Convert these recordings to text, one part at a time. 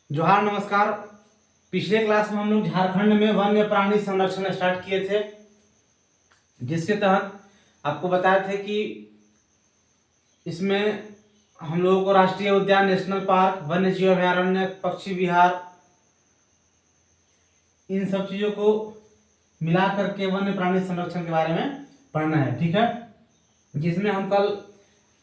जोहार नमस्कार। पिछले क्लास में हम लोग झारखंड में वन्य प्राणी संरक्षण स्टार्ट किए थे, जिसके तहत आपको बताए थे कि इसमें हम लोगों को राष्ट्रीय उद्यान, नेशनल पार्क, वन्य जीव अभयारण्य, पक्षी विहार, इन सब चीजों को मिला करके वन्य प्राणी संरक्षण के बारे में पढ़ना है। ठीक है, जिसमें हम कल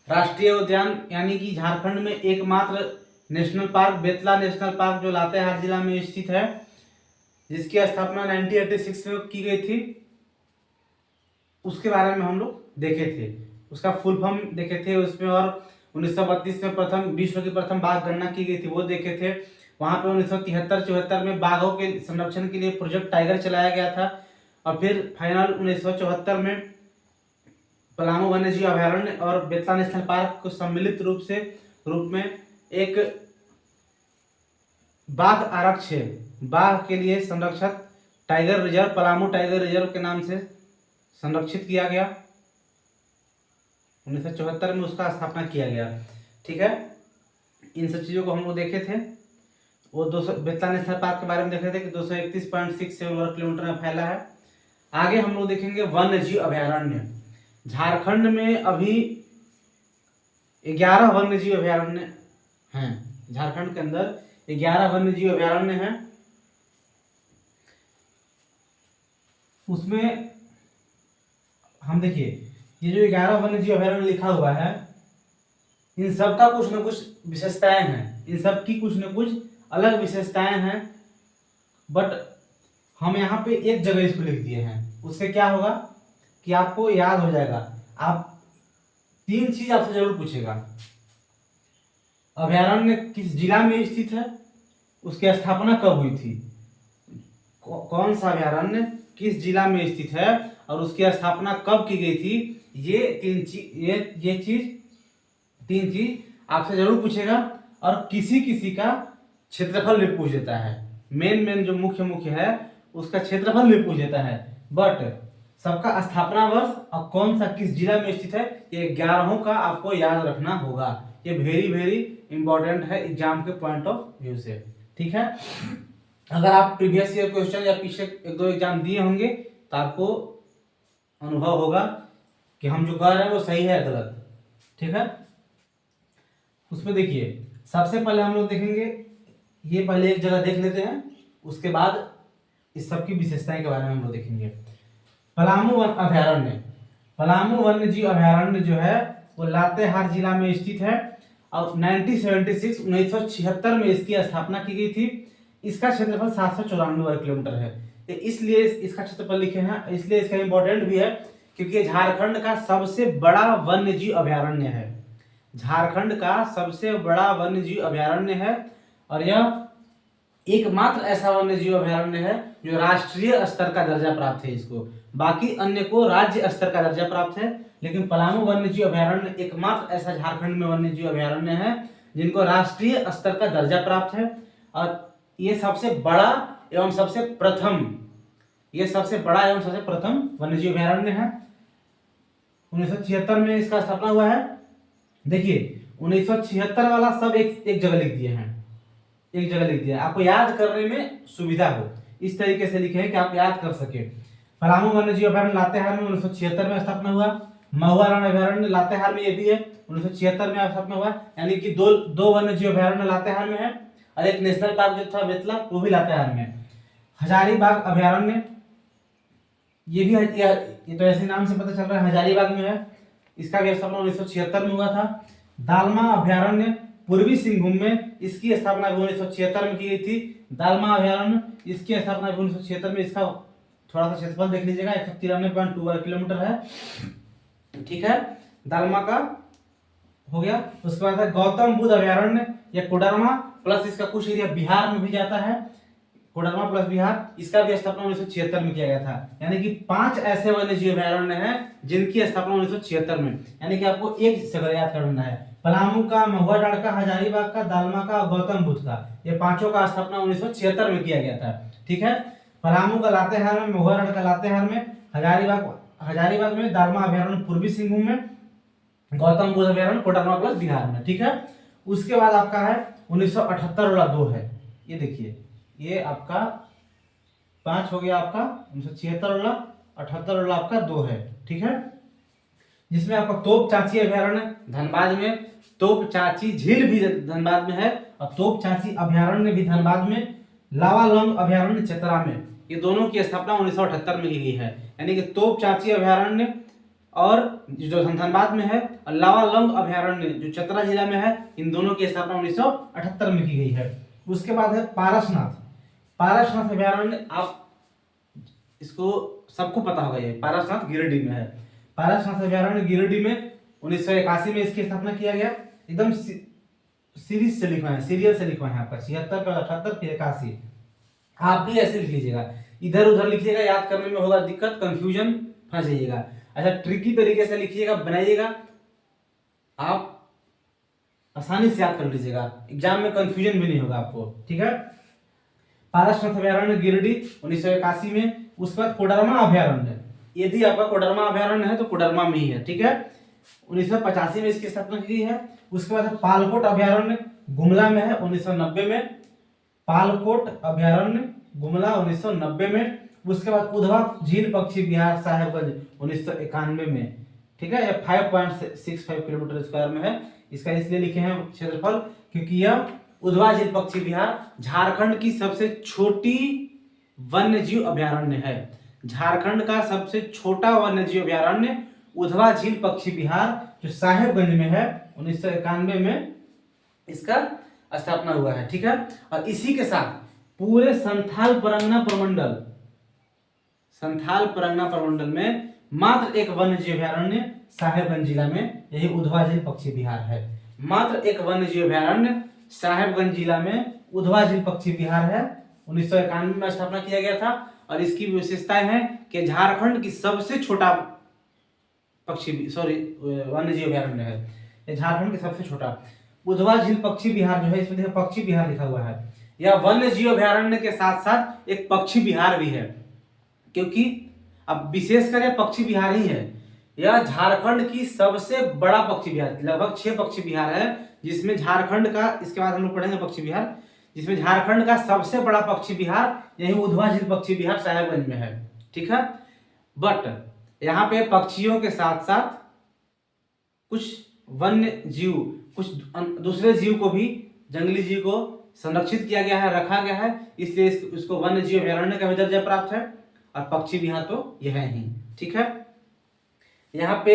राष्ट्रीय उद्यान यानी कि झारखंड में एकमात्र national park Betla national park जो लातेहार जिला में स्थित है, जिसकी स्थापना 1986 में की गई थी, उसके बारे में हम लोग देखे थे। उसका फुल फॉर्म देखे थे उसमें, और 1932 में प्रथम विश्व की प्रथम बाघ गणना की गई थी, वो देखे थे। वहां पे 1973-74 में बाघों के संरक्षण के लिए प्रोजेक्ट टाइगर चलाया गया था, और फिर फाइनल 1974 में पलामू वन्यजीव अभयारण्य और बेतला नेशनल पार्क को सम्मिलित रूप में एक बाघ आरक्ष, बाघ के लिए संरक्षक tiger reserve, Palamu tiger reserve के नाम से संरक्षित किया गया। 1974 में उसका स्थापना किया गया। ठीक है, इन सब चीजों को हम लोग देखे थे। वो 200 बेतला नेशनल पार्क के बारे में देखे थे कि 231.67 वर्ग किलोमीटर में फैला है। आगे हम लोग देखेंगे वन्य जीव अभयारण्य। झारखंड में अभी 11 वन्य जीव अभयारण्य हैं। झारखंड के अंदर 11 वन्य जीव अभयारण्य हैं। उसमें हम देखिए, ये जो 11 वन्य जीव अभयारण्य लिखा हुआ है, इन सब का कुछ न कुछ विशेषताएं हैं, इन सब की कुछ न कुछ अलग विशेषताएं हैं। बट हम यहाँ पे एक जगह इसको लिख दिए हैं, उससे क्या होगा कि आपको याद हो जाएगा। आप 3 चीज आपसे जरूर पूछेगा। अभयारण्य किस जिला में स्थित है, उसकी स्थापना कब हुई थी, कौन सा अभयारण्य किस जिला में स्थित है और उसकी स्थापना कब की गई थी, ये 3 चीज आपसे जरूर पूछेगा। और किसी किसी का क्षेत्रफल भी पूछ देता है। मेन जो मुख्य है उसका क्षेत्रफल भी पूछ देता है, बट सबका स्थापना वर्ष और कौन सा किस जिला में स्थित है, ये 11 का आपको याद रखना होगा। ये वेरी इंपॉर्टेंट है एग्जाम के पॉइंट ऑफ व्यू से। ठीक है, अगर आप प्रीवियस ईयर क्वेश्चन या पिछले 1-2 एग्जाम दिए होंगे तो आपको अनुभव होगा कि हम जो कर रहे हैं वो सही है गलत। ठीक है, उसमें देखिए, सबसे पहले हम लोग देखेंगे, ये पहले एक जगह देख लेते हैं, उसके बाद इस सब की विशेषताएं के बारे में हम लोग देखेंगे। पलामू अभयारण्य, पलामू वन्य जीव अभयारण्य जो है वो लातेहार जिला में स्थित है, और 1976 में इसकी स्थापना की गई थी। इसका क्षेत्रफल 794 वर्ग किलोमीटर है। तो इसलिए इसका क्षेत्रफल लिखे हैं, इसलिए इसका इंपॉर्टेंट भी है क्योंकि झारखंड का सबसे बड़ा वन्य जीव अभयारण्य है। झारखंड का सबसे बड़ा वन्य जीव अभयारण्य है, और यह एकमात्र ऐसा वन्य जीव अभयारण्य है जो राष्ट्रीय स्तर का दर्जा प्राप्त है। इसको बाकी अन्य को राज्य स्तर का दर्जा प्राप्त है, लेकिन पलामू वन्य जीव अभयारण्य एकमात्र ऐसा झारखंड में वन्य जीव अभयारण्य है जिनको राष्ट्रीय स्तर का दर्जा प्राप्त है। और ये सबसे बड़ा एवं सबसे प्रथम वन्य जीव अभयारण्य है। 1976 में इसका स्थापना हुआ है। देखिए, 1976 वाला सब एक जगह लिख दिए हैं, एक जगह लिख दिया, आपको याद करने में सुविधा हो, इस तरीके से लिखे हैं कि आप याद कर सके। पलामू वन्य जीव अभयारण्य लातेहार में 1976 में स्थापना हुआ। महुआ रण अभयारण्य लातेहार में ये भी है, 1976 में स्थापना हुआ। यानी कि दो वन्य जीव अभयारण्य लातेहार में है, और एक नेशनल पार्क जो था बेतला, वो भी लातेहार में। हजारीबाग अभयारण्य, ये भी ये तो ऐसे नाम से पता चल रहा है, हजारीबाग में है। इसका भी स्थापना 1976 में हुआ था। दालमा अभयारण्य पूर्वी सिंहभूम में, इसकी स्थापना 1976 में की गई थी। दालमा अभयारण्य, इसकी स्थापना 1976 में। इसका थोड़ा सा क्षेत्रफल देख लीजिएगा, 193.2 किलोमीटर है। ठीक है, दालमा का हो गया। उसके बाद है गौतम बुद्ध अभयारण्य, या कोडरमा प्लस इसका कुछ एरिया बिहार में भी जाता है, कोडरमा प्लस बिहार। इसका भी स्थापना 1976 में किया गया था। यानी कि 5 ऐसे वन्य जीव अभयारण्य हैं जिनकी स्थापना 1976 में। यानी कि आपको एक जगह याद करना है, पलामू का, महुआ रण का, हजारीबाग का, दालमा का, गौतम बुद्ध का, ये 5 का स्थापना 1976 में किया गया था। ठीक है, पलामू का लातेहार में, महुआ रण का लातेहार में, हजारीबाग में, दालमा अभयारण्य पूर्वी सिंहभूम में, गौतम बुद्ध अभयारण्य कोडरमा प्लस बिहार में। ठीक है, उसके बाद आपका है 1978 वाला 2 है, ये देखिए, ये आपका 5 हो गया आपका 1976 वाला, 78 वाला आपका 2 है, ठीक है। जिसमें आपका तोप चाची अभयारण्य धनबाद में, तोप चाची झील भी धनबाद में है, और तोप चाची अभयारण्य भी धनबाद में, लावालंग अभयारण्य चतरा में, ये दोनों की स्थापना 1978 में की गई है। यानी कि तोप चाची अभयारण्य और जो धनबाद में है, और लावालंग अभयारण्य जो चतरा जिला में है, इन दोनों की स्थापना 1978 में की गई है। उसके बाद है पारसनाथ। पारसनाथ अभयारण्य, आप इसको सबको पता होगा, ये पारसनाथ गिरिडीह में है। पारसनाथ अभयारण्य गिरिडीह में 1981 में इसकी स्थापना किया गया। एकदम सीरीज से लिखा है, सीरियल से लिखा है आपका 76 का 78 फिर 81। आप भी ऐसे लिख लीजिएगा, इधर उधर लिखिएगा, याद करने में होगा दिक्कत, कंफ्यूजन, फंस जाइएगा। अच्छा, ट्रिकी तरीके से लिखिएगा, बनाइएगा, आप आसानी से याद कर लीजिएगा, एग्जाम में कंफ्यूजन भी नहीं होगा आपको, ठीक है। पारसनाथ अभयारण्य गिरिडीह 1981 में। उसके बाद कोडरमा अभयारण्य, यदि आपका कोडरमा अभयारण्य है तो कोडरमा में ही है, ठीक है। 1985 में इसकी स्थापना की गई है। उसके बाद पालकोट अभयारण्य गुमला में है 1990 में, पालकोट अभयारण्य गुमला 1990 में। उसके बाद उधवा झील पक्षी विहार साहेबगंज 1991 में, ठीक है। यह 5.65 किलोमीटर स्क्वायर में है। इसका इसलिए लिखे हैं क्षेत्रफल क्योंकि यह उधवा झील पक्षी विहार झारखंड की सबसे छोटी वन्य जीव अभयारण्य है। झारखंड का सबसे छोटा वन्य जीव अभयारण्य उधवा झील पक्षी विहार जो साहेबगंज में है, 1991 में इसका स्थापना हुआ है, ठीक है। और इसी के साथ पूरे संथाल परगना प्रमंडल में मात्र एक वन्य जीव अभयारण्य साहेबगंज जिला में, यही उधवा झील पक्षी विहार है। मात्र एक वन्य जीव अभयारण्य साहेबगंज जिला में उधवा झील पक्षी विहार है, 1991 में स्थापना किया गया था। और इसकी विशेषताएं हैं कि झारखंड की सबसे छोटा वन्य जीव अभयारण्य है, ये झारखंड की सबसे छोटा। उधवा झील पक्षी विहार जो है, इसमें देखो पक्षी विहार लिखा हुआ है। यह वन्य जीव अभयारण्य के साथ साथ एक पक्षी विहार भी है, क्योंकि अब विशेषकर यह पक्षी विहार ही है। यह झारखंड की सबसे बड़ा पक्षी विहार, लगभग 6 पक्षी विहार है, जिसमें झारखंड का, इसके बाद हम लोग पढ़ेंगे पक्षी विहार, जिसमें झारखंड का सबसे बड़ा पक्षी विहार यही उधवा झील पक्षी विहार साहेबगंज में है, ठीक है। बट यहाँ पे पक्षियों के साथ साथ कुछ वन्य जीव, कुछ दूसरे जीव को भी, जंगली जीव को संरक्षित किया गया है, रखा गया है, इसलिए इसको वन्य जीव अभयारण्य का भी दर्जा प्राप्त है। और पक्षी विहार तो यह है ही, ठीक है। यहाँ पे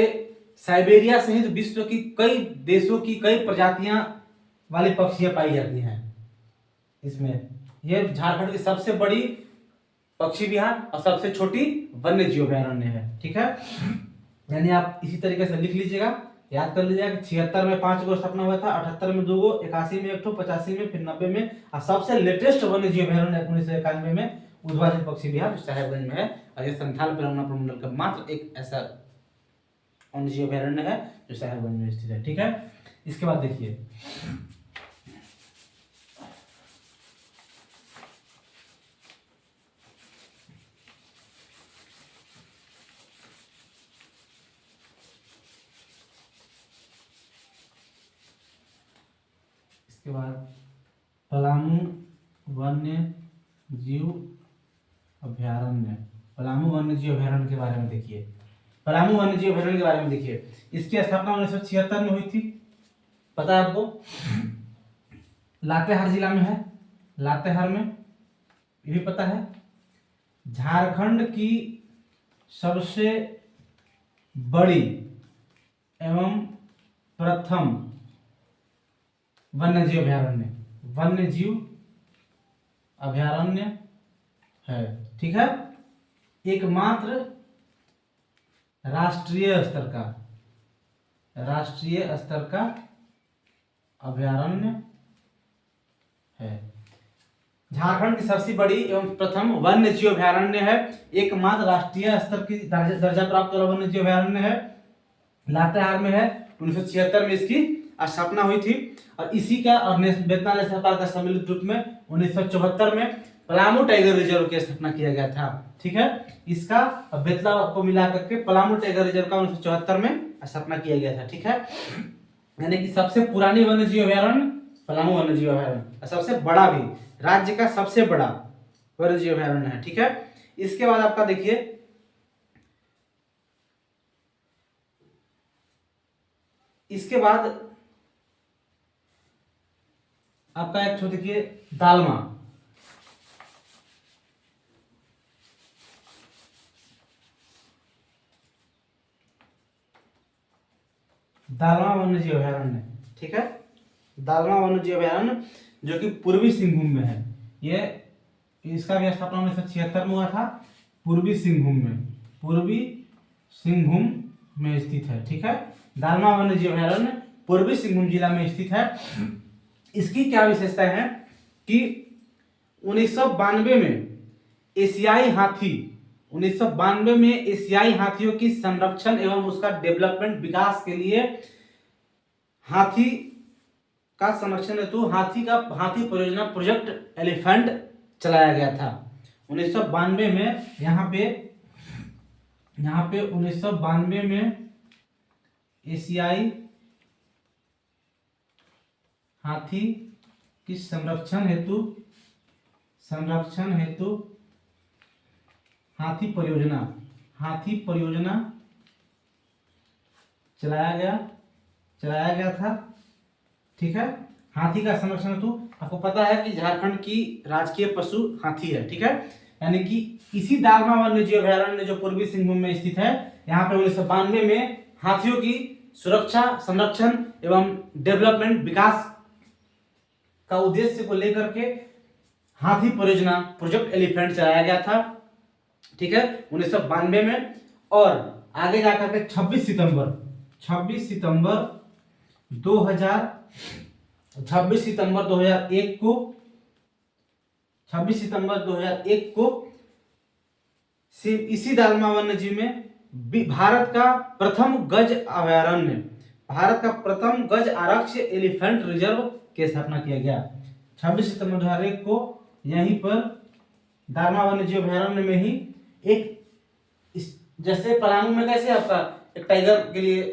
साइबेरिया सहित विश्व की कई देशों की कई प्रजातियां वाली पक्षियां पाई जाती हैं इसमें। यह झारखंड की सबसे बड़ी पक्षी विहार और सबसे छोटी वन्य जीव अभयारण्य है, ठीक है। यानी आप इसी तरीके से लिख लीजिएगा, याद कर लीजिएगा कि 76 में 5 गो स्थापना हुआ था, 78 में 2 गो, 81 में 1 ठो, 85 में, फिर 90 में, और सबसे लेटेस्ट वन्य जीव अभयारण्य 1991 में उधवा झील पक्षी विहार जो साहेबगंज में है। और यह संथाल परगना प्रमंडल का मात्र एक ऐसा वन्य जीव अभयारण्य है जो साहेबगंज में स्थित है, ठीक है। इसके बाद देखिए, इसके बाद पलामू वन्य जीव अभयारण्य, पलामू वन्य जीव अभयारण्य के बारे में देखिए। पलामू वन्य जीव अभयारण्य के बारे में देखिए, इसकी स्थापना 1976 में हुई थी, पता है आपको। लातेहार जिला में है, लातेहार में, ये भी पता है। झारखंड की सबसे बड़ी एवं प्रथम वन्य जीव अभयारण्य है, ठीक है। एकमात्र राष्ट्रीय स्तर का अभयारण्य है। झारखंड की सबसे बड़ी एवं प्रथम वन्य जीव अभयारण्य है, एकमात्र राष्ट्रीय स्तर की दर्जा प्राप्त वाला वन्य जीव अभयारण्य है, लातेहार में है। 1976 में इसकी स्थापना हुई थी। और इसी का और बेतला नेशनल पार्क का सम्मिलित रूप में 1974 में पलामू टाइगर रिजर्व की स्थापना किया गया था, ठीक है। इसका बेतला को मिला करके पलामू टाइगर रिजर्व का 1974 में स्थापना किया गया था, ठीक है। यानी कि सबसे पुरानी वन्य जीव अभयारण्य पलामू वन्यजीव अभयारण्य सबसे बड़ा भी, राज्य का सबसे बड़ा वन्यजीव अभयारण्य है। ठीक है, इसके बाद आपका देखिए इसके बाद आपका एक तो देखिए दालमा, दालमा वन्यजीव अभयारण्य। ठीक है, दालमा वन्यजीव अभयारण्य जो कि पूर्वी सिंहभूम में है। ये इसका भी स्थापना 1976 में हुआ था, पूर्वी सिंहभूम में, पूर्वी सिंहभूम में स्थित है। ठीक है, दालमा वन्यजीव अभयारण्य पूर्वी सिंहभूम जिला में स्थित है। इसकी क्या विशेषता है कि 1992 में एशियाई हाथी 1992 में एशियाई हाथियों की संरक्षण एवं उसका डेवलपमेंट विकास के लिए हाथी का संरक्षण हेतु हाथी परियोजना प्रोजेक्ट एलिफेंट चलाया गया था। 1992 में यहाँ पे 1992 में एशियाई हाथी की संरक्षण हेतु हाथी परियोजना चलाया गया था। ठीक है, हाथी का संरक्षण हेतु आपको पता है कि झारखंड की राजकीय पशु हाथी है। ठीक है, यानी कि इसी दालमा वन्यजीव अभयारण्य जो पूर्वी सिंहभूम में स्थित है, यहाँ पे 1992 में हाथियों की सुरक्षा, संरक्षण एवं डेवलपमेंट विकास का उद्देश्य को लेकर के हाथी परियोजना प्रोजेक्ट एलिफेंट चलाया गया था। ठीक है, 1992 में। और आगे जाकर के 26 सितंबर 26 सितंबर 2001 को इसी दालमा वन्यजीव में भारत का प्रथम गज आरक्ष एलिफेंट रिजर्व की स्थापना किया गया। 26 सितंबर 2001 को यहीं पर दालमा वन्यजीव अभयारण्य में ही एक जैसे पलामू में कैसे आपका एक टाइगर के लिए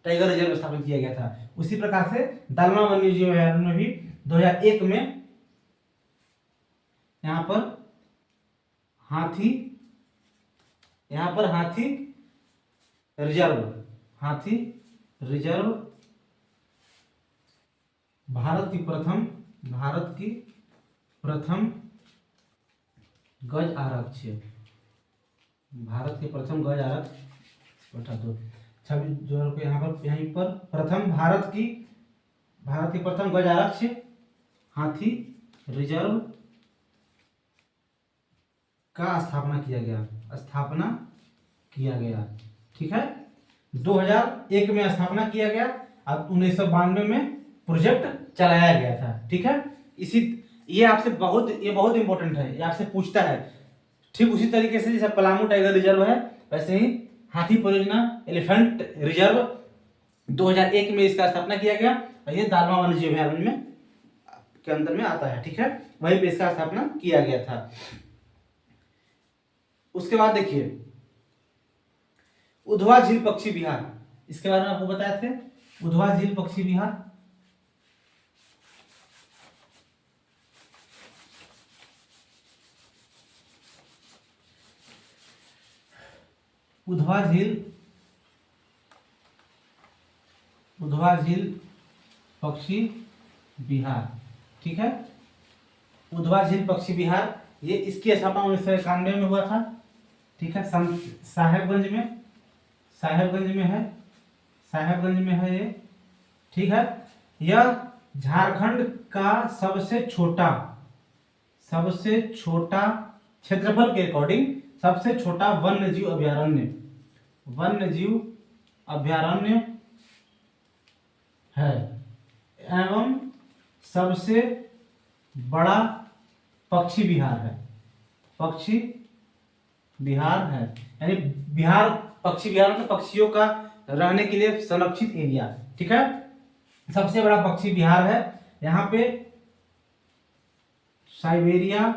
टाइगर रिजर्व स्थापित किया गया था, उसी प्रकार से दालमा वन्यजीव अभयारण्य में भी 2001 में यहाँ पर हाथी रिजर्व भारत की प्रथम गज आरक्ष बता दो 26 जो यहाँ पर भारत की प्रथम गज आरक्ष हाथी रिजर्व का स्थापना किया गया। ठीक है, 2001 में स्थापना किया गया, अब 1992 में प्रोजेक्ट चलाया गया था। ठीक है, ये आपसे बहुत इंपॉर्टेंट है, ये आपसे पूछता है। ठीक उसी तरीके से जैसे पलामू टाइगर रिजर्व है, वैसे ही हाथी परियोजना एलिफेंट रिजर्व 2001 में इसका स्थापना किया गया, और ये दालमा वन्यजीव अभयारण्य में के अंदर में आता है। ठीक है, वहीं पे इसका स्थापना किया गया था। उसके बाद देखिए उधवा झील पक्षी विहार, इसके बारे में आपको बताए थे। उधवा झील पक्षी विहार उधवा झील पक्षी विहार। ठीक है, उधवा झील पक्षी विहार ये इसकी स्थापना 1991 में हुआ था। ठीक है, साहेबगंज में है ये। ठीक है, यह झारखंड का सबसे छोटा क्षेत्रफल के अकॉर्डिंग सबसे छोटा वन्यजीव अभयारण्य है एवं सबसे बड़ा पक्षी विहार है। यानी पक्षी विहार में पक्षियों का रहने के लिए संरक्षित एरिया। ठीक है, सबसे बड़ा पक्षी विहार है। यहाँ पे साइबेरिया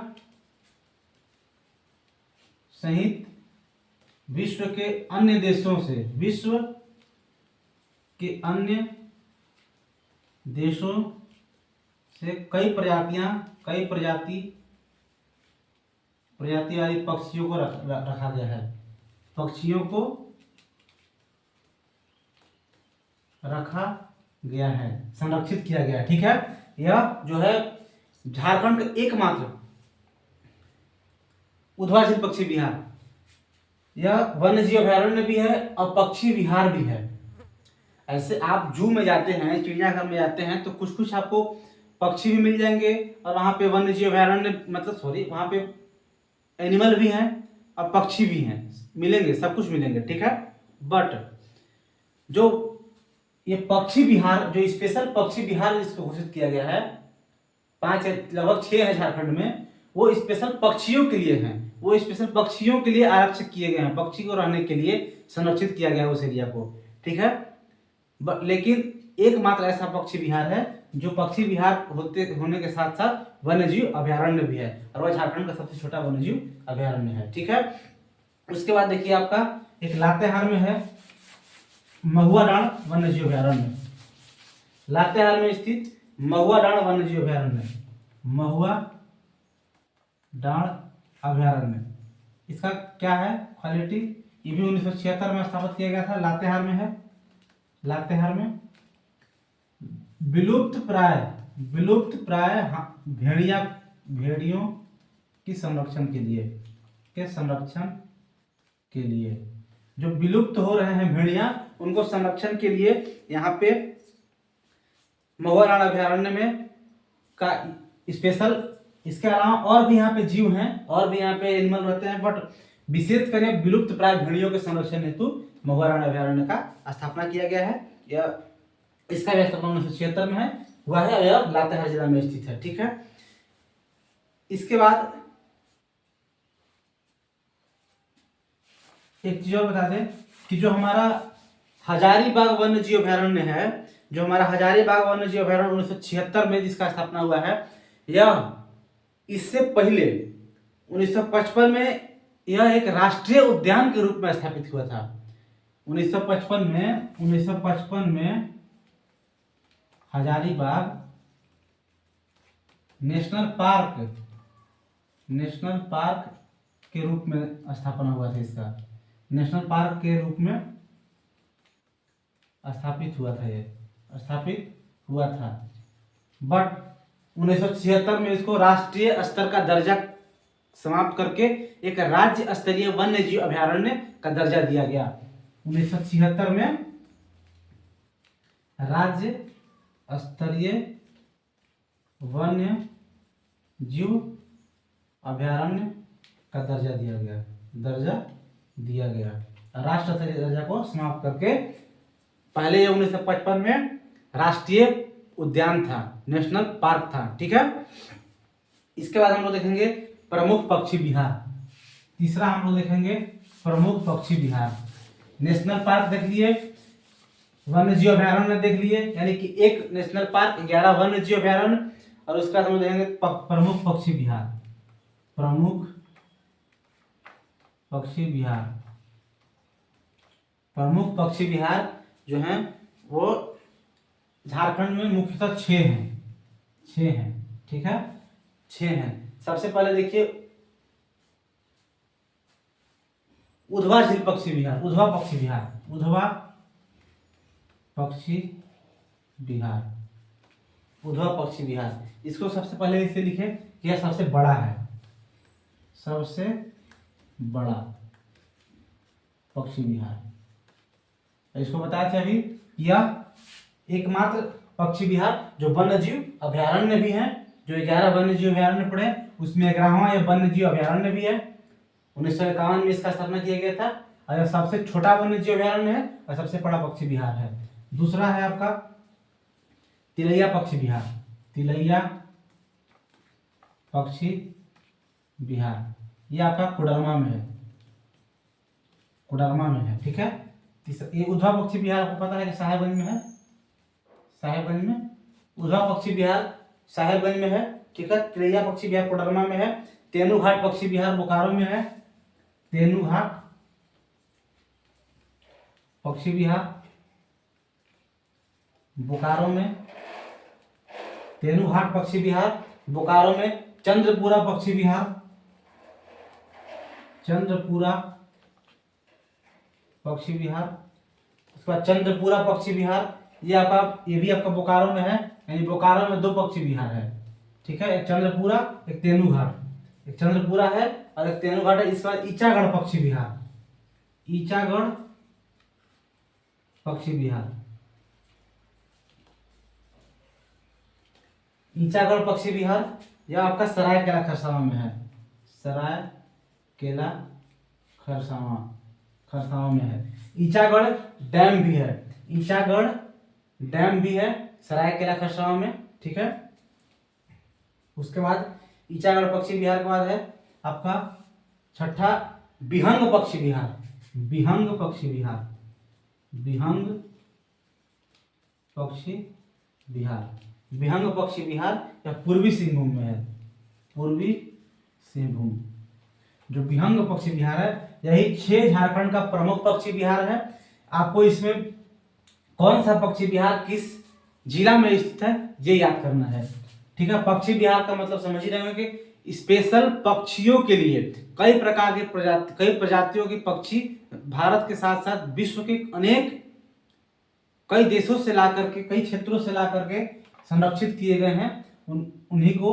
सहित विश्व के अन्य देशों से कई प्रजाति वाली पक्षियों को रखा गया है। पक्षियों को रखा गया है, संरक्षित किया गया है। ठीक है, यह जो है झारखंड का एकमात्र उद्वासित पक्षी विहार, यह वन्य जीव अभयारण्य भी है और पक्षी विहार भी है। ऐसे आप जू में जाते हैं, चिड़ियाघर में जाते हैं, तो कुछ कुछ आपको पक्षी भी मिल जाएंगे और वहाँ पे वन्य जीव अभयारण्य वहाँ पे एनिमल भी हैं और पक्षी भी हैं, मिलेंगे, सब कुछ मिलेंगे। ठीक है, बट जो ये पक्षी विहार, जो स्पेशल पक्षी विहार इसको घोषित किया गया है, 5 लगभग 6 है झारखंड में, वो स्पेशल पक्षियों के लिए हैं। वो स्पेशल पक्षियों के लिए आरक्षित किए गए हैं, पक्षी को रहने के लिए संरक्षित किया गया है उस एरिया को। ठीक है, लेकिन एकमात्र ऐसा पक्षी विहार है जो पक्षी विहार होने के साथ साथ वन्यजीव अभयारण्य भी है, और वह झारखंड का सबसे छोटा वन्यजीव अभयारण्य है। ठीक है, उसके बाद देखिए आपका एक लातेहार में है महुआ डांड़ वन्यजीव अभयारण्य। लातेहार में स्थित महुआ डांड़ वन्यजीव अभयारण्य, महुआ डांड़ अभयारण्य, इसका क्या है क्वालिटी? ये भी 1976 में स्थापित किया गया था। लातेहार में है, लातेहार में विलुप्त प्राय भेड़ियों की संरक्षण के लिए जो विलुप्त हो रहे हैं भेड़िया, उनको संरक्षण के लिए यहाँ पे महुआ डांड़ अभयारण्य में का स्पेशल। इसके अलावा और भी यहाँ पे जीव हैं, और भी यहाँ पे एनिमल रहते हैं, बट विशेष कर विलुप्त प्राय भेड़ियों के संरक्षण हेतु महुआ डांड़ अभयारण्य का स्थापना किया गया है। यह इसका भी स्थापना 1976 में है, हुआ है, यह लातेहार जिला में स्थित है। ठीक है, इसके बाद एक चीज और बता दें कि जो हमारा हजारीबाग वन्य जीव अभयारण्य है, जो हमारा हजारीबाग वन्य जीव अभयारण्य 1976 में जिसका स्थापना हुआ है, यह इससे पहले 1955 में यह एक राष्ट्रीय उद्यान के रूप में स्थापित हुआ था। 1955 में हजारीबाग नेशनल पार्क के रूप में स्थापना हुआ था। इसका नेशनल पार्क के रूप में स्थापित हुआ था, बट 1976 में इसको राष्ट्रीय स्तर का दर्जा समाप्त करके एक राज्य स्तरीय वन्य जीव अभयारण्य का दर्जा दिया गया। 1976 में राज्य स्तरीय वन्य जीव अभयारण्य का दर्जा दिया गया। राष्ट्र स्तरीय दर्जा को समाप्त करके पहले 1955 में राष्ट्रीय उद्यान था, नेशनल पार्क था। ठीक है, इसके बाद हम लोग देखेंगे प्रमुख पक्षी विहार। तीसरा हम लोग देखेंगे प्रमुख पक्षी विहार। नेशनल पार्क देख लिए, वन्य जीव अभयारण्य देख लिए, यानी कि एक नेशनल पार्क, 11 वन्य जीव अभयारण्य, और उसके बाद हम लोग देखेंगे प्रमुख पक्षी विहार। प्रमुख पक्षी विहार जो हैं वो झारखंड में मुख्यतः 6 हैं। ठीक है, 6 हैं। सबसे पहले देखिए उधवा झील पक्षी विहार, उधवा पक्षी विहार। इसको सबसे पहले इसे लिखे कि यह सबसे बड़ा है, सबसे बड़ा पक्षी विहार। इसको बताया था अभी, यह एकमात्र पक्षी विहार जो वन्य जीव अभयारण्य भी है, जो 11 वन्य जीव अभयारण्य पड़े उसमें 11वां यह वन्य जीव अभयारण्य भी है। 1951 में इसका स्थापना किया गया था, और यह सबसे छोटा वन्य जीव अभयारण्य है और सबसे बड़ा पक्षी विहार है। दूसरा है आपका तिलैया पक्षी विहार, यह आपका कोडरमा में है। ठीक है, ये उधवा पक्षी विहार आपको पता है कि साहेबगंज में है, उधवा पक्षी विहार साहेबगंज में है। ठीक है, तिलैया पक्षी विहार कोडरमा में है। तेनूघाट पक्षी विहार बोकारो में है, तेनूघाट पक्षी विहार बोकारो में। तेनूघाट पक्षी विहार। बोकारो में चंद्रपुरा पक्षी विहार, चंद्रपुरा पक्षी विहार। उसके बाद चंद्रपुरा पक्षी विहार, ये भी आपका बोकारो में है, यानी बोकारो में 2 पक्षी विहार है। ठीक है, एक चंद्रपुरा, एक तेनूघाट। एक चंद्रपुरा है और एक तेनूघाट है। इसके बाद ईचागढ़ पक्षी विहार, ईचागढ़ पक्षी विहार। ईचागढ़ पक्षी विहार यह आपका सरायकेला खरसावां में है, सरायकेला खरसावां में है। ईचागढ़ डैम भी है, ईचागढ़ डैम भी है सरायकेला खरसावां में। ठीक है, उसके बाद ईचागढ़ पक्षी विहार के बाद है आपका छठा बिहंग पक्षी विहार, बिहंग पक्षी विहार, बिहंग पक्षी विहार। बिहंग पक्षी विहार या पूर्वी सिंहभूम में है, पूर्वी सिंहभूम। जो बिहंग पक्षी विहार है यही 6 झारखंड का प्रमुख पक्षी विहार है। आपको इसमें कौन सा पक्षी विहार किस जिला में स्थित है ये याद करना है। ठीक है, पक्षी विहार का मतलब समझ ही रहे होंगे कि स्पेशल पक्षियों के लिए कई प्रकार के कई प्रजातियों के पक्षी भारत के साथ साथ विश्व के अनेक कई देशों से ला करके, कई क्षेत्रों से ला करके संरक्षित किए गए हैं। उन्हीं को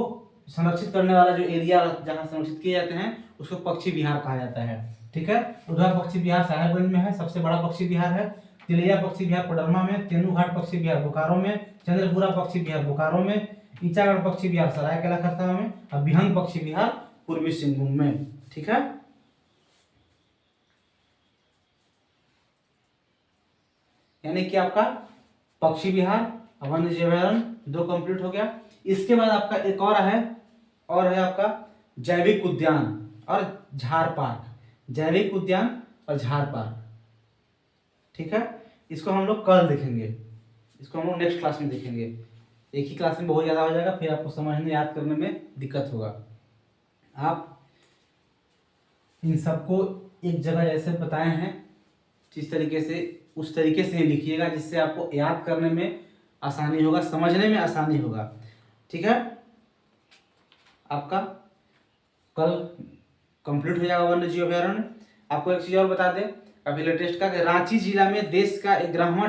संरक्षित करने वाला जो एरिया जहाँ संरक्षित किए जाते हैं उसको पक्षी विहार कहा जाता है। ठीक है, उधर पक्षी विहार साहेबगंज में है, सबसे बड़ा पक्षी विहार है। तिलैया पक्षी विहार कोडरमा में, तेनूघाट पक्षी विहार बोकारो में, चंद्रपुरा पक्षी विहार बोकारो में, ईचागढ़ पक्षी विहार सरायकेला खरसावां में और बिहंग पक्षी विहार पूर्वी सिंहभूम में। ठीक है, यानी कि आपका पक्षी विहार और वन्य जीव अभयारण्य 2 कंप्लीट हो गया। इसके बाद आपका एक और है आपका जैविक उद्यान और झार पार्क, जैविक उद्यान और झार पार्क। ठीक है, इसको हम लोग कल देखेंगे, इसको हम लोग नेक्स्ट क्लास में देखेंगे। एक ही क्लास में बहुत ज़्यादा हो जाएगा, फिर आपको समझने याद करने में दिक्कत होगा। आप इन सबको एक जगह जैसे बताए हैं जिस तरीके से उस तरीके से लिखिएगा जिससे आपको याद करने में आसानी होगा, समझने में आसानी होगा। ठीक है, आपका कल कंप्लीट हो जाएगा वन्य जीव अभयारण्य। आपको एक चीज़ और बता दें अभी लेटेस्ट का कि रांची जिला में देश का 11वां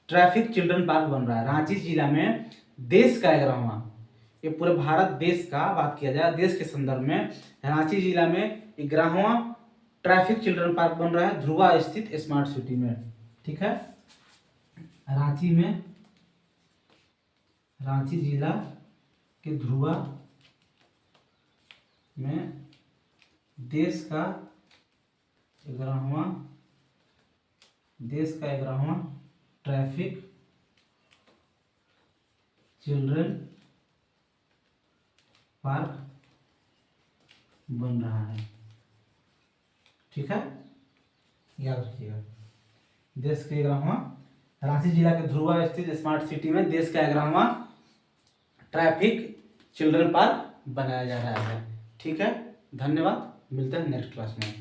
ट्रैफिक चिल्ड्रन पार्क बन रहा है। रांची जिला में देश का 11वां, ये पूरे भारत देश का बात किया जाए देश के संदर्भ में, रांची जिला में 11वां ट्रैफिक चिल्ड्रन पार्क बन रहा है ध्रुवा स्थित स्मार्ट सिटी में। ठीक है, रांची जिला के ध्रुवा में देश का 11वां ट्रैफिक चिल्ड्रन पार्क बन रहा है। ठीक है, याद रखिएगा, देश के 11वां रांची जिला के ध्रुवा स्थित स्मार्ट सिटी में देश का 11वां ट्रैफिक चिल्ड्रन पार्क बनाया जा रहा है। ठीक है, धन्यवाद, मिलते हैं नेक्स्ट क्लास में।